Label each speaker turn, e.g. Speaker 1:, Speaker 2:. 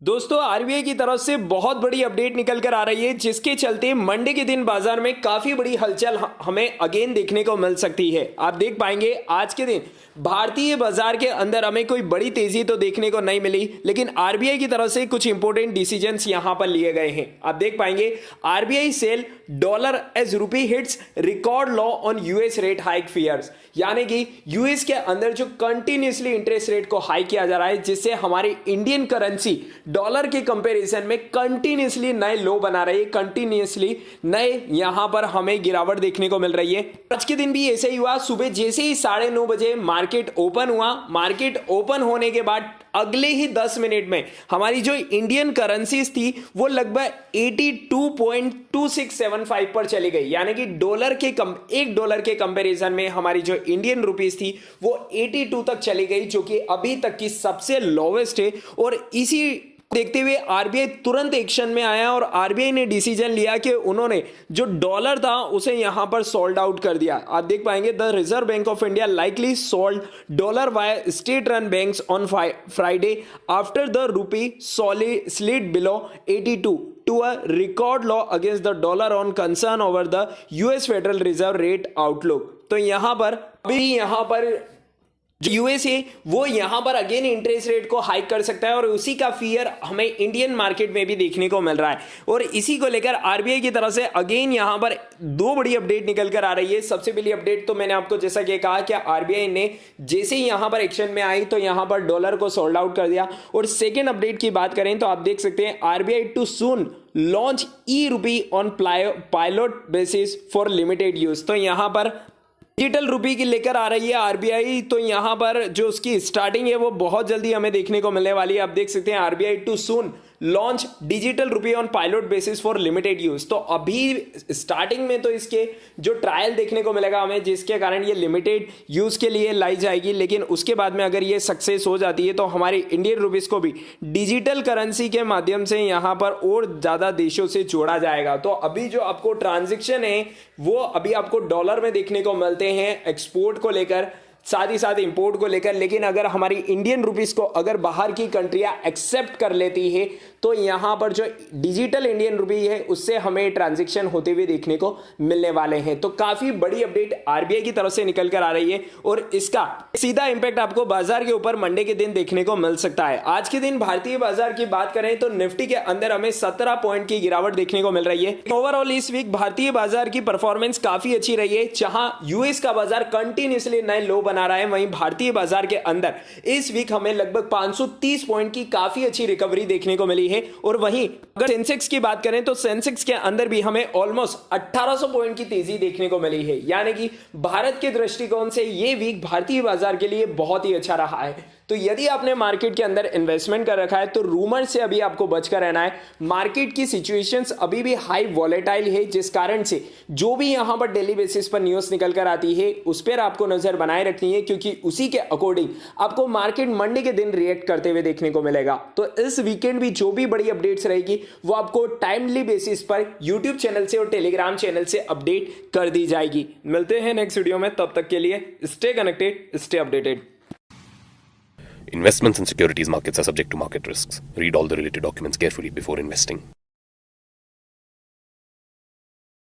Speaker 1: दोस्तों आरबीआई की तरफ से बहुत बड़ी अपडेट निकल कर आ रही है, जिसके चलते मंडे के दिन बाजार में काफी बड़ी हलचल हमें अगेन देखने को मिल सकती है। आप देख पाएंगे आज के दिन भारतीय बाजार के अंदर हमें कोई बड़ी तेजी तो देखने को नहीं मिली, लेकिन आरबीआई की तरफ से कुछ इंपॉर्टेंट डिसीजंस यहां पर लिए गए हैं। आप देख पाएंगे RBI sell dollar as rupee hits record low on US rate hike fears, यानी कि यूएस के अंदर जो कंटिन्यूसली इंटरेस्ट रेट को हाई किया जा रहा है, जिससे हमारी इंडियन करेंसी डॉलर के कंपैरिजन में कंटिन्यूसली नए लो बना रही है, कंटिन्यूसली नए यहां पर हमें गिरावट देखने को मिल रही है। आज के दिन भी ऐसे ही हुआ। सुबह जैसे ही 9:30 बजे मार्केट ओपन हुआ, मार्केट ओपन होने के बाद अगले ही 10 मिनट में हमारी जो इंडियन करेंसीज थी वो लगभग 82.2675 पर चली गई, यानी कि एक डॉलर के कंपैरिजन में हमारी जो इंडियन रुपीस थी वो 82 तक चली गई, जो कि अभी तक की सबसे लोवेस्ट है। और इसी देखते हुए आरबीआई तुरंत एक्शन में आया और आरबीआई ने डिसीजन लिया कि उन्होंने जो डॉलर था उसे यहां पर सोल्ड आउट कर दिया। आप देख पाएंगे the reserve bank of India likely sold dollar via state run banks on Friday after the rupee slid below 82 to a record low against the dollar on concern over the US Federal Reserve rate outlook। तो यहां पर जो US है वो यहां पर again interest rate को hike कर सकता है और उसी का फियर हमें इंडियन मार्केट में भी देखने को मिल रहा है। और इसी को लेकर आरबीआई की तरफ से अगेन यहां पर दो बड़ी अपडेट निकल कर आ रही है। सबसे पहली अपडेट तो मैंने आपको जैसा कि कहा कि आरबीआई ने जैसे ही यहां पर एक्शन में आई तो यहां पर डॉलर को सोल्ड आउट कर दिया। और सेकेंड अपडेट की बात करें तो आप देख सकते हैं आरबीआई टू सून लॉन्च ई रूपी on pilot basis for limited use. तो यहां पर डिजिटल रूपी की लेकर आ रही है आरबीआई, तो यहां पर जो उसकी स्टार्टिंग है वो बहुत जल्दी हमें देखने को मिलने वाली है। आप देख सकते हैं RBI too soon launch digital रूपी on pilot basis for limited use. तो अभी स्टार्टिंग में तो इसके जो ट्रायल देखने को मिलेगा हमें, जिसके कारण ये लिमिटेड यूज के लिए लाई जाएगी, लेकिन उसके बाद में अगर ये सक्सेस हो जाती है तो हमारी इंडियन रुपीस को भी डिजिटल करेंसी के माध्यम से यहां पर और ज्यादा देशों से जोड़ा जाएगा। तो अभी जो आपको ट्रांजेक्शन है वो अभी आपको डॉलर में देखने को मिलते हैं एक्सपोर्ट को लेकर, साथ ही साथ इंपोर्ट को लेकर, लेकिन अगर हमारी इंडियन रुपीस को अगर बाहर की कंट्रियां एक्सेप्ट कर लेती है तो यहां पर जो डिजिटल इंडियन रुपी है उससे हमें ट्रांजैक्शन होते हुए देखने को मिलने वाले हैं। तो काफी बड़ी अपडेट आरबीआई की तरफ से निकल कर आ रही है और इसका सीधा इंपैक्ट आपको बाजार के ऊपर मंडे के दिन देखने को मिल सकता है। आज के दिन भारतीय बाजार की बात करें तो निफ्टी के अंदर हमें 17 पॉइंट की गिरावट देखने को मिल रही है। ओवरऑल इस वीक भारतीय बाजार की परफॉर्मेंस काफी अच्छी रही है। जहां यूएस का बाजार कंटिन्यूसली नए लो बना रहा है, वहीं भारतीय बाजार के अंदर इस वीक हमें लगभग 530 पॉइंट की काफी अच्छी रिकवरी देखने को मिली है। और वहीं अगर सेंसेक्स की बात करें तो सेंसेक्स के अंदर भी हमें ऑलमोस्ट 1800 पॉइंट की तेजी देखने को मिली है, यानी कि भारत के दृष्टिकोण से यह वीक भारतीय बाजार के लिए बहुत ही अच्छा रहा है। तो यदि आपने मार्केट के अंदर इन्वेस्टमेंट कर रखा है तो रूमर से अभी आपको बचकर रहना है। मार्केट की सिचुएशंस अभी भी हाई वॉलेटाइल है, जिस कारण से जो भी यहां पर डेली बेसिस पर न्यूज़ निकल कर आती है उस पर आपको नजर बनाए रखनी है, क्योंकि उसी के अकॉर्डिंग आपको मार्केट मंडे के दिन रिएक्ट करते हुए देखने को मिलेगा। तो इस वीकेंड भी जो भी बड़ी अपडेट्स रहेगी वो आपको टाइमली बेसिस पर यूट्यूब चैनल से और टेलीग्राम चैनल से अपडेट कर दी जाएगी। मिलते हैं नेक्स्ट वीडियो में, तब तक के लिए stay connected, stay updated.
Speaker 2: Investments in securities markets are subject to market risks. Read all the related documents carefully before investing.